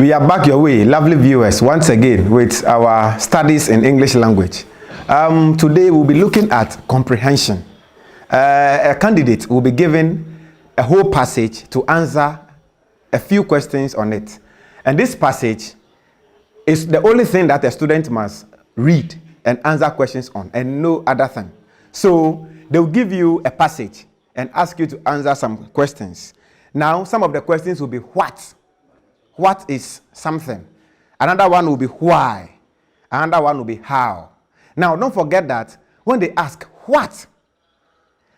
We are back your way, lovely viewers, once again with our studies in English language. Today we'll be looking at comprehension. A candidate will be given a whole passage to answer a few questions on it. And this passage is the only thing that a student must read and answer questions on, and no other thing. So they'll give you a passage and ask you to answer some questions. Now, some of the questions will be what? What is something? Another one will be why. Another one will be how. Now, don't forget that when they ask what,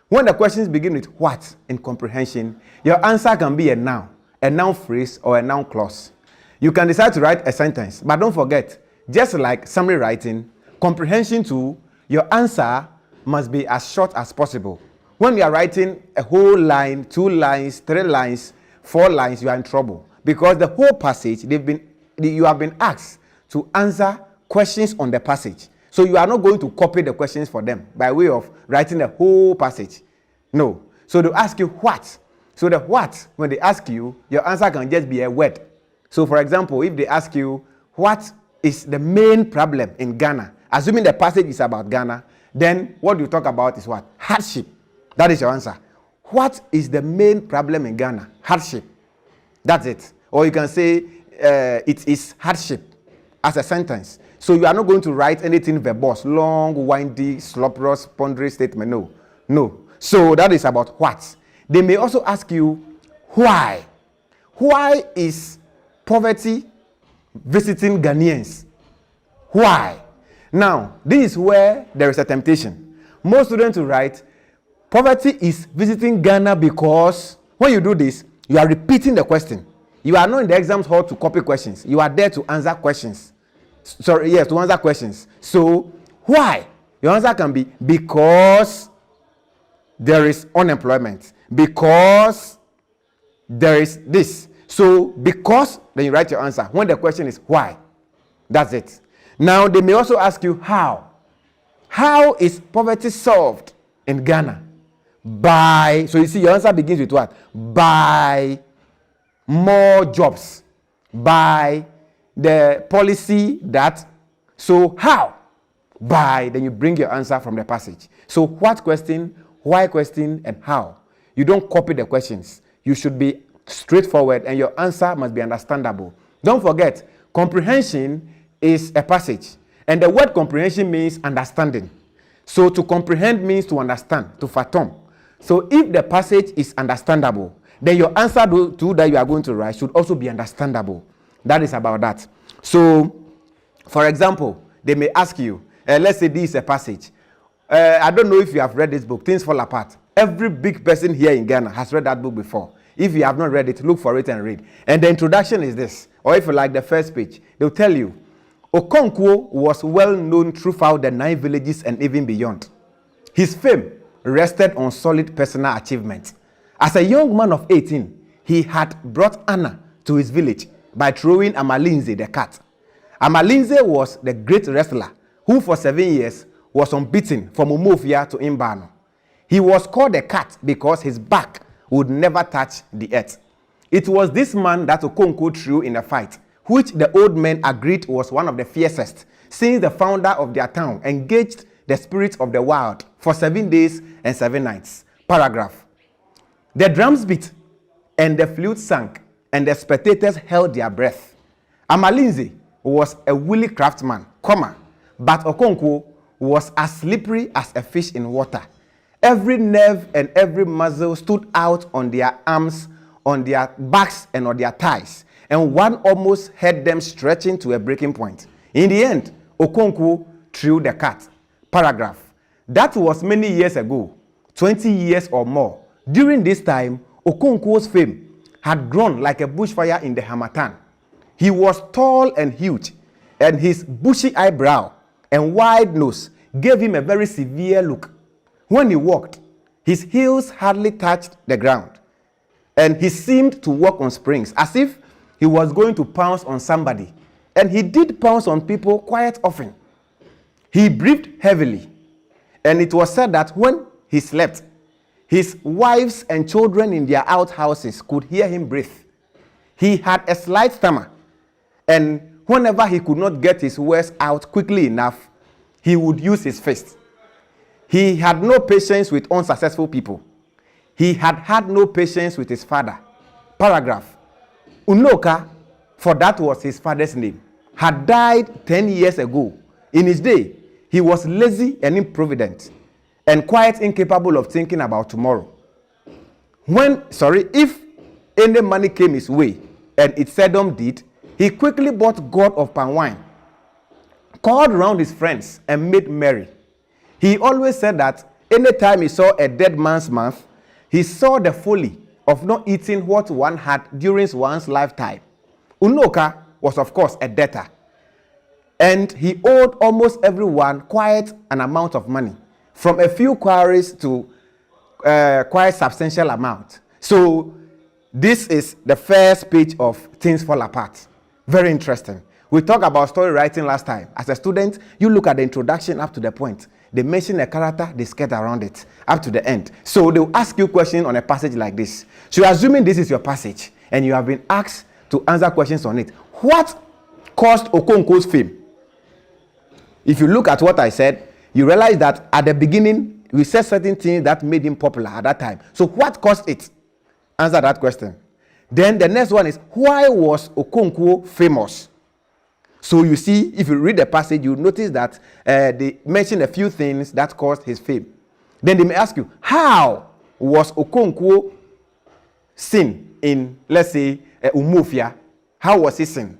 when the questions begin with what in comprehension, your answer can be a noun phrase, or a noun clause. You can decide to write a sentence, but don't forget, just like summary writing, comprehension too, your answer must be as short as possible. When you are writing a whole line, 2 lines, 3 lines, 4 lines, you are in trouble. Because the whole passage, you have been asked to answer questions on the passage. So you are not going to copy the questions for them by way of writing the whole passage. No. So they'll ask you what. So the what, when they ask you, your answer can just be a word. So for example, if they ask you, what is the main problem in Ghana? Assuming the passage is about Ghana, then what you talk about is what? Hardship. That is your answer. What is the main problem in Ghana? Hardship. That's it. Or you can say it is hardship as a sentence. So you are not going to write anything verbose, long, windy, slopperous, ponderous statement. No. So that is about what. They may also ask you why. Why is poverty visiting Ghanaians? Why? Now, this is where there is a temptation. Most students will write, poverty is visiting Ghana because when you do this, you are repeating the question. You are not in the exam hall to copy questions. You are there to answer questions. To answer questions. So, why? Your answer can be because there is unemployment. Because there is this. So, because, then you write your answer. When the question is why? That's it. Now, they may also ask you how. How is poverty solved in Ghana? By, so you see, your answer begins with what? By more jobs. By the policy that, so how? By, then you bring your answer from the passage. So what question, why question, and how? You don't copy the questions. You should be straightforward and your answer must be understandable. Don't forget, comprehension is a passage. And the word comprehension means understanding. So to comprehend means to understand, to fathom. So if the passage is understandable, then your answer to that you are going to write should also be understandable. That is about that. So, for example, they may ask you, let's say this is a passage. I don't know if you have read this book, Things Fall Apart. Every big person here in Ghana has read that book before. If you have not read it, look for it and read. And the introduction is this. Or if you like the first page, they'll tell you, Okonkwo was well known throughout the 9 villages and even beyond. His fame rested on solid personal achievement. As a young man of 18, he had brought honor to his village by throwing Amalinze the cat. Amalinze was the great wrestler who for 7 years was unbeaten from Umofia to Imbano. He was called the cat because his back would never touch the earth. It was this man that Okonkwo threw in a fight, which the old men agreed was one of the fiercest, since the founder of their town engaged the spirits of the wild for 7 days and 7 nights. Paragraph. The drums beat, and the flute sang, and the spectators held their breath. Amalinze was a wily craftsman, but Okonkwo was as slippery as a fish in water. Every nerve and every muscle stood out on their arms, on their backs, and on their thighs, and one almost had them stretching to a breaking point. In the end, Okonkwo threw the cat. Paragraph. That was many years ago, 20 years or more. During this time, Okonkwo's fame had grown like a bushfire in the Hamatan. He was tall and huge, and his bushy eyebrow and wide nose gave him a very severe look. When he walked, his heels hardly touched the ground, and he seemed to walk on springs, as if he was going to pounce on somebody. And he did pounce on people quite often. He breathed heavily, and it was said that when he slept, his wives and children in their outhouses could hear him breathe. He had a slight stammer, And whenever he could not get his words out quickly enough, he would use his fist. He had no patience with unsuccessful people. He had no patience with his father. Paragraph. Unoka, for that was his father's name, had died 10 years ago. In his day, he was lazy and improvident and quite incapable of thinking about tomorrow. If any money came his way, and it seldom did, he quickly bought gourd of palm wine, called round his friends, and made merry. He always said that anytime he saw a dead man's mouth, he saw the folly of not eating what one had during one's lifetime. Unoka was, of course, a debtor, and he owed almost everyone quite an amount of money, from a few quarries to quite substantial amount. So this is the first page of Things Fall Apart. Very interesting. We talked about story writing last time. As a student, you look at the introduction up to the point. They mention a character, they skirt around it up to the end. So they'll ask you questions on a passage like this. So you're assuming this is your passage and you have been asked to answer questions on it. What caused Okonkwo's fame? If you look at what I said, you realize that at the beginning, we said certain things that made him popular at that time. So what caused it? Answer that question. Then the next one is, why was Okonkwo famous? So you see, if you read the passage, you notice that they mention a few things that caused his fame. Then they may ask you, how was Okonkwo seen in, let's say, Umofia? How was he seen?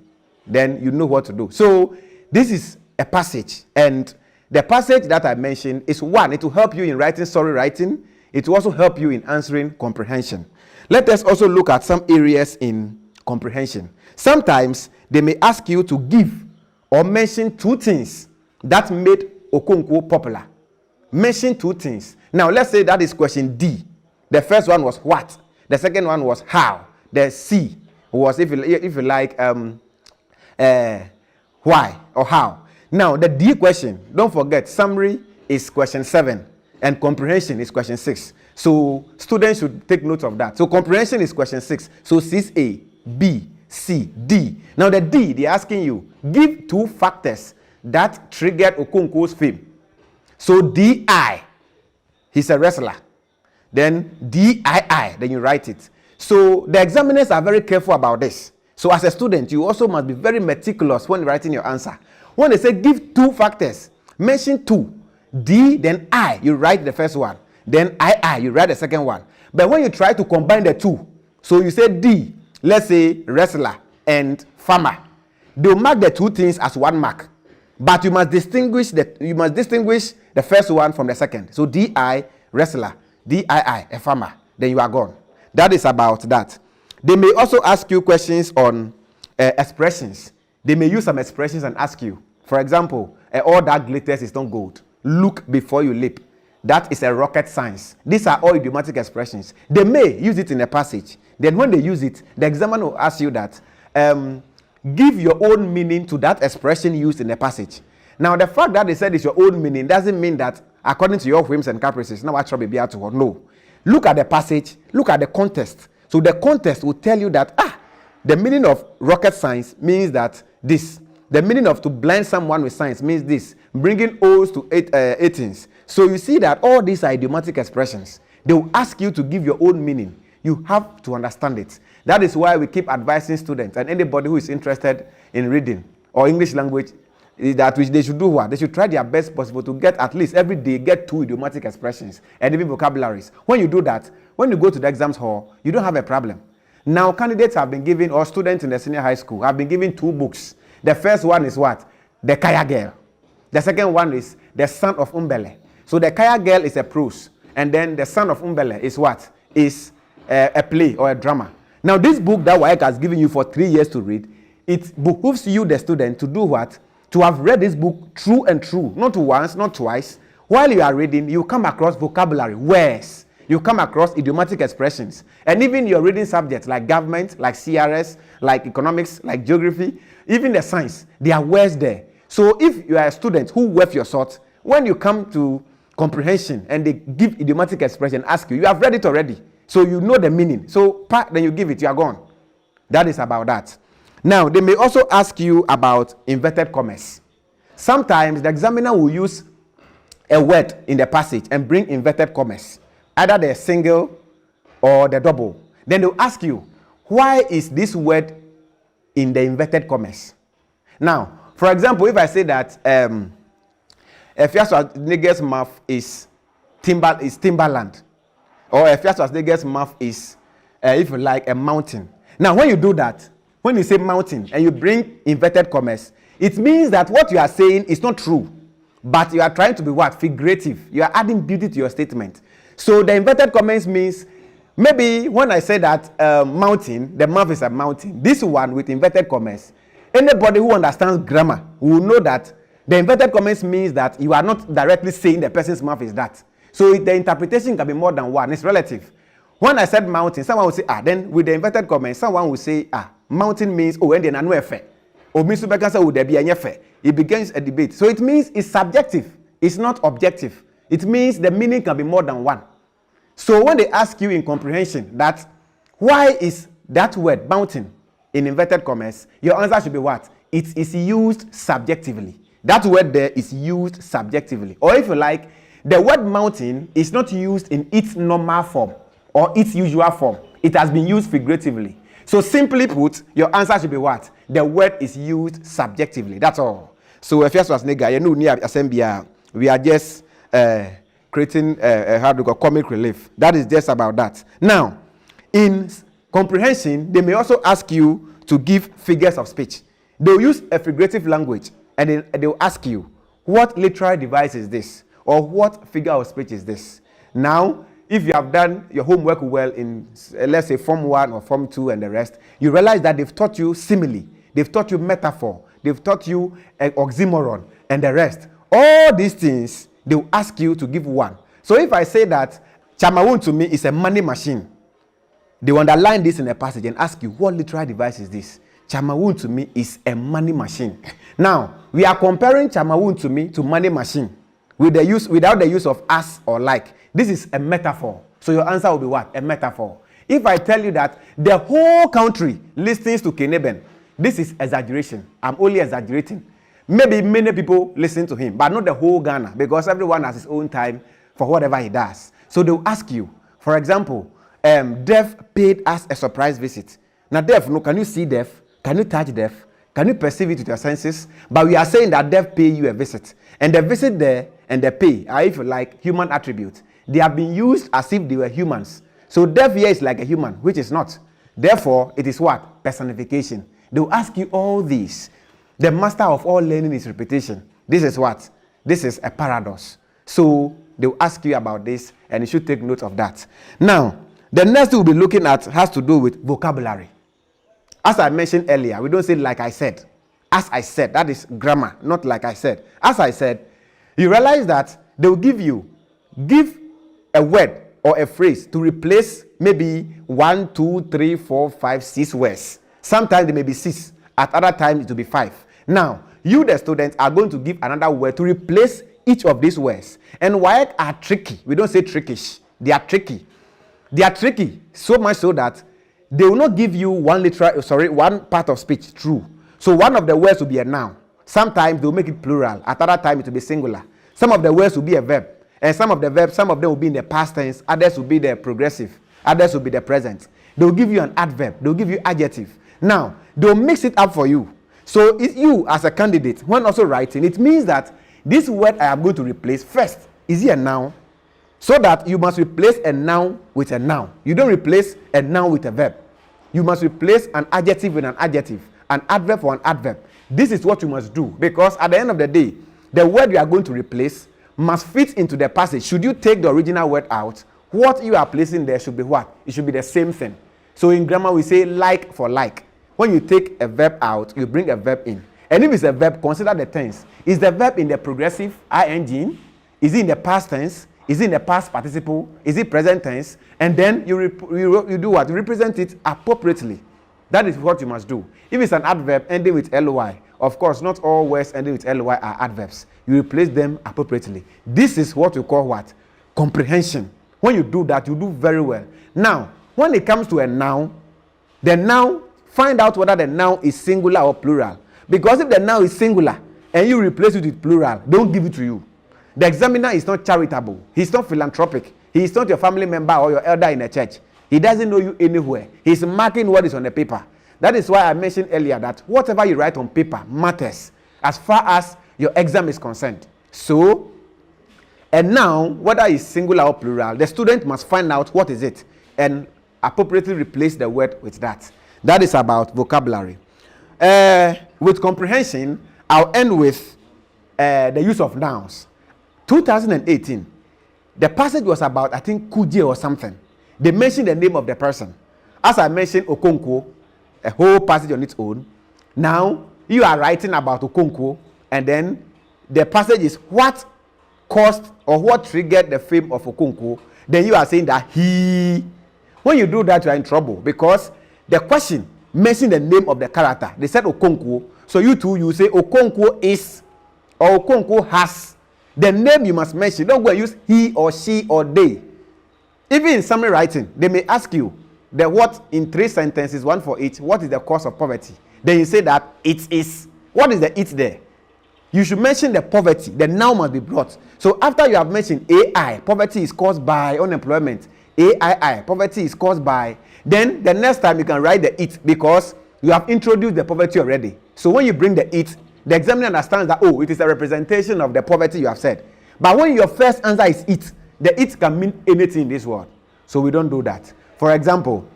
Then you know what to do. So this is a passage, and the passage that I mentioned is one. It will help you in writing story writing. It will also help you in answering comprehension. Let us also look at some areas in comprehension. Sometimes they may ask you to give or mention two things that made Okonkwo popular. Mention two things. Now, let's say that is question D. The first one was what. The second one was how. The C was, if you like, why or how. Now, the D question, don't forget, summary is question 7 and comprehension is question 6. So students should take note of that. So comprehension is question 6. So 6A, B, C, D. Now the D, they're asking you, give two factors that triggered Okonkwo's fame. So D-I, he's a wrestler. Then D-I-I, then you write it. So the examiners are very careful about this. So as a student, you also must be very meticulous when writing your answer. When they say give two factors, mention two. D, then I, you write the first one. Then I, you write the second one. But when you try to combine the two, so you say D, let's say wrestler and farmer, they'll mark the two things as one mark. But you must distinguish the first one from the second. So D-I, wrestler, D-I-I, a farmer. Then you are gone. That is about that. They may also ask you questions on expressions. They may use some expressions and ask you, for example, all that glitters is not gold. Look before you leap. That is a rocket science. These are all idiomatic expressions. They may use it in a passage. Then when they use it, the examiner will ask you that, give your own meaning to that expression used in the passage. Now, the fact that they said it's your own meaning doesn't mean that according to your whims and caprices, now I shall be able to. No. Look at the passage, look at the context. So the context will tell you that, the meaning of rocket science means that this. The meaning of to blind someone with science means this. Bringing O's to 18s. So you see that all these are idiomatic expressions. They will ask you to give your own meaning. You have to understand it. That is why we keep advising students and anybody who is interested in reading or English language, that which they should do what? They should try their best possible to get at least every day, get 2 idiomatic expressions and even vocabularies. When you do that, when you go to the exams hall, you don't have a problem. Now, candidates have been given, or students in the senior high school have been given 2 books. The first one is what? The Kaya Girl. The second one is The Son of Umbele. So the Kaya Girl is a prose. And then The Son of Umbele is what? Is a play or a drama. Now this book that WAEC has given you for 3 years to read, it behooves you, the student, to do what? To have read this book through and through. Not once, not twice. While you are reading, you come across vocabulary, words. You come across idiomatic expressions. And even your reading subjects like government, like CRS, like economics, like geography, even the science, there are words there. So if you are a student who worth your salt, when you come to comprehension and they give idiomatic expression, ask you, you have read it already. So you know the meaning. So then you give it, you are gone. That is about that. Now, they may also ask you about inverted commas. Sometimes the examiner will use a word in the passage and bring inverted commas, either the single or the double. Then they'll ask you, why is this word in the inverted commas? Now, for example, if I say that Efia Schwarzenegger's mouth is timberland, or Efia Schwarzenegger's mouth is, if you like, a mountain. Now, when you do that, when you say mountain and you bring inverted commas, it means that what you are saying is not true, but you are trying to be what? Figurative. You are adding beauty to your statement. So the inverted commas means, maybe when I say that mountain, the mouth is a mountain. This one with inverted commas, anybody who understands grammar will know that the inverted commas means that you are not directly saying the person's mouth is that. So the interpretation can be more than one. It's relative. When I said mountain, someone will say, then with the inverted commas, someone will say, mountain means, and then no effect. Or would there be an effect? It begins a debate. So it means it's subjective. It's not objective. It means the meaning can be more than one. So when they ask you in comprehension that why is that word mountain in inverted commas, your answer should be what? It is used subjectively. That word there is used subjectively. Or if you like, the word mountain is not used in its normal form or its usual form. It has been used figuratively. So simply put, your answer should be what? The word is used subjectively. That's all. So if you ask nigga, we are just creating how do you call comic relief. That is just about that. Now, in comprehension, they may also ask you to give figures of speech. They'll use a figurative language and they'll ask you, what literary device is this? Or what figure of speech is this? Now, if you have done your homework well in, let's say, Form 1 or Form 2 and the rest, you realize that they've taught you simile, they've taught you metaphor, they've taught you an oxymoron and the rest. All these things, they'll ask you to give one. So if I say that Chamawun to me is a money machine, they will underline this in a passage and ask you, what literary device is this? Chamawun to me is a money machine. Now, we are comparing Chamawun to me to money machine without the use of as or like. This is a metaphor. So your answer will be what? A metaphor. If I tell you that the whole country listens to Keneben, this is exaggeration. I'm only exaggerating. Maybe many people listen to him, but not the whole Ghana, because everyone has his own time for whatever he does. So they'll ask you, for example, Deaf paid us a surprise visit. Now, Deaf, no, can you see Deaf? Can you touch Deaf? Can you perceive it with your senses? But we are saying that Deaf pay you a visit. And the visit there and the pay are, if you like, human attributes. They have been used as if they were humans. So deaf here is like a human, which is not. Therefore, it is what? Personification. They will ask you all these. The master of all learning is repetition. This is what? This is a paradox. So they will ask you about this, and you should take note of that. Now, the next we'll be looking at has to do with vocabulary. As I mentioned earlier, we don't say like I said. As I said, that is grammar, not like I said. As I said, you realize that they will give a word or a phrase to replace maybe 1, 2, 3, 4, 5, 6 words. Sometimes they may be 6. At other times it will be 5. Now, you the students are going to give another word to replace each of these words. And WAEC are tricky. We don't say trickish. They are tricky. They are tricky so much so that they will not give you one part of speech true. So one of the words will be a noun. Sometimes they will make it plural. At other times it will be singular. Some of the words will be a verb. And some of them will be in the past tense, others will be the progressive, others will be the present. They'll give you an adverb, they'll give you adjective. Now, they'll mix it up for you. So if you, as a candidate, when also writing, it means that this word I am going to replace first, is it a noun? So that you must replace a noun with a noun. You don't replace a noun with a verb. You must replace an adjective with an adjective, an adverb for an adverb. This is what you must do, because at the end of the day, the word you are going to replace must fit into the passage. Should you take the original word out, what you are placing there should be what? It should be the same thing. So in grammar, we say like for like. When you take a verb out, you bring a verb in. And if it's a verb, consider the tense. Is the verb in the progressive, ing? Is it in the past tense? Is it in the past participle? Is it present tense? And then you do what? You represent it appropriately. That is what you must do. If it's an adverb ending with ly, of course, not all words ending with ly are adverbs. You replace them appropriately. This is what we call what? Comprehension. When you do that, you do very well. Now, when it comes to a noun, the noun find out whether the noun is singular or plural. Because if the noun is singular and you replace it with plural, don't give it to you. The examiner is not charitable. He's not philanthropic. He is not your family member or your elder in a church. He doesn't know you anywhere. He's marking what is on the paper. That is why I mentioned earlier that whatever you write on paper matters as far as your exam is concerned. So, and now, whether it's singular or plural, the student must find out what is it and appropriately replace the word with that. That is about vocabulary. With comprehension, I'll end with the use of nouns. 2018, the passage was about, I think, Kuje or something. They mentioned the name of the person. As I mentioned, Okonkwo, a whole passage on its own. Now, you are writing about Okonkwo, and then the passage is what caused or what triggered the fame of Okonkwo. Then you are saying that he. When you do that, you are in trouble because the question mentioned the name of the character. They said Okonkwo. So you too, you say Okonkwo is or Okonkwo has. The name you must mention. Don't go and use he or she or they. Even in summary writing, they may ask you the what in 3 sentences, 1 for each. What is the cause of poverty? Then you say that it is. What is the it there? You should mention the poverty. The noun must be brought. So after you have mentioned AI, poverty is caused by unemployment. AII, poverty is caused by. Then the next time you can write the it because you have introduced the poverty already. So when you bring the it, the examiner understands that, oh, it is a representation of the poverty you have said. But when your first answer is it, the it can mean anything in this world. So we don't do that. For example,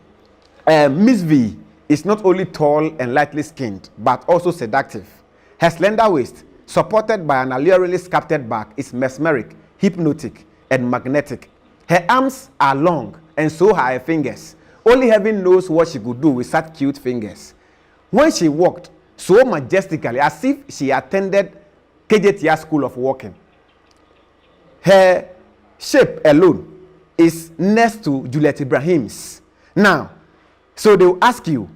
Miss V is not only tall and lightly skinned, but also seductive. Her slender waist, supported by an alluringly sculpted back, is mesmeric, hypnotic, and magnetic. Her arms are long, and so are her fingers. Only heaven knows what she could do with such cute fingers. When she walked so majestically, as if she attended KJTR School of Walking, her shape alone is next to Juliet Ibrahim's. Now, so they will ask you,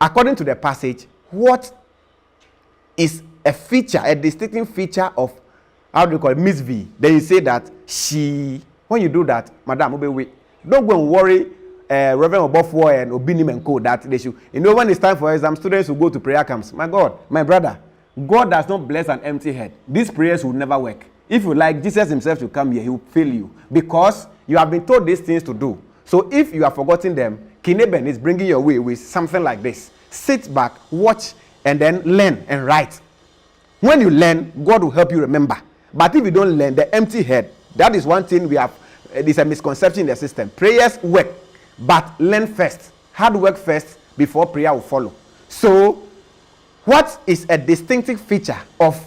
according to the passage, what is a feature, a distinctive feature of, how do you call it, Miss V? Then you say that she, when you do that, Madam, don't go and worry Reverend Obofoy and Obinim and Co. that they should. You know, when it's time for exam, students will go to prayer camps. My God, my brother, God does not bless an empty head. These prayers will never work. If you like, Jesus himself to come here, he will fail you because you have been told these things to do. So if you have forgotten them, Kineben is bringing your way with something like this. Sit back, watch, and then learn and write. When you learn, God will help you remember. But if you don't learn, the empty head, that is one thing we have. It is a misconception in the system. Prayers work, but learn first. Hard work first before prayer will follow. So, what is a distinctive feature of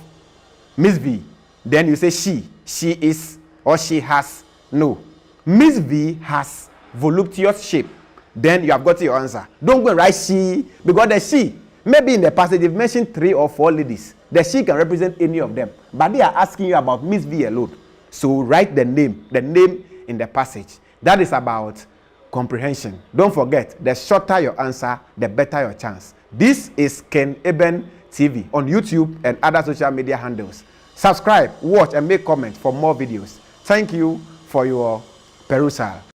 Miss V? Then you say she. She is or she has. No. Miss V has voluptuous shape. Then you have got your answer. Don't go and write she, because the she, maybe in the passage they've mentioned 3 or 4 ladies. The she can represent any of them. But they are asking you about Miss V alone. So write the name in the passage. That is about comprehension. Don't forget, the shorter your answer, the better your chance. This is Ken Eben TV on YouTube and other social media handles. Subscribe, watch, and make comments for more videos. Thank you for your perusal.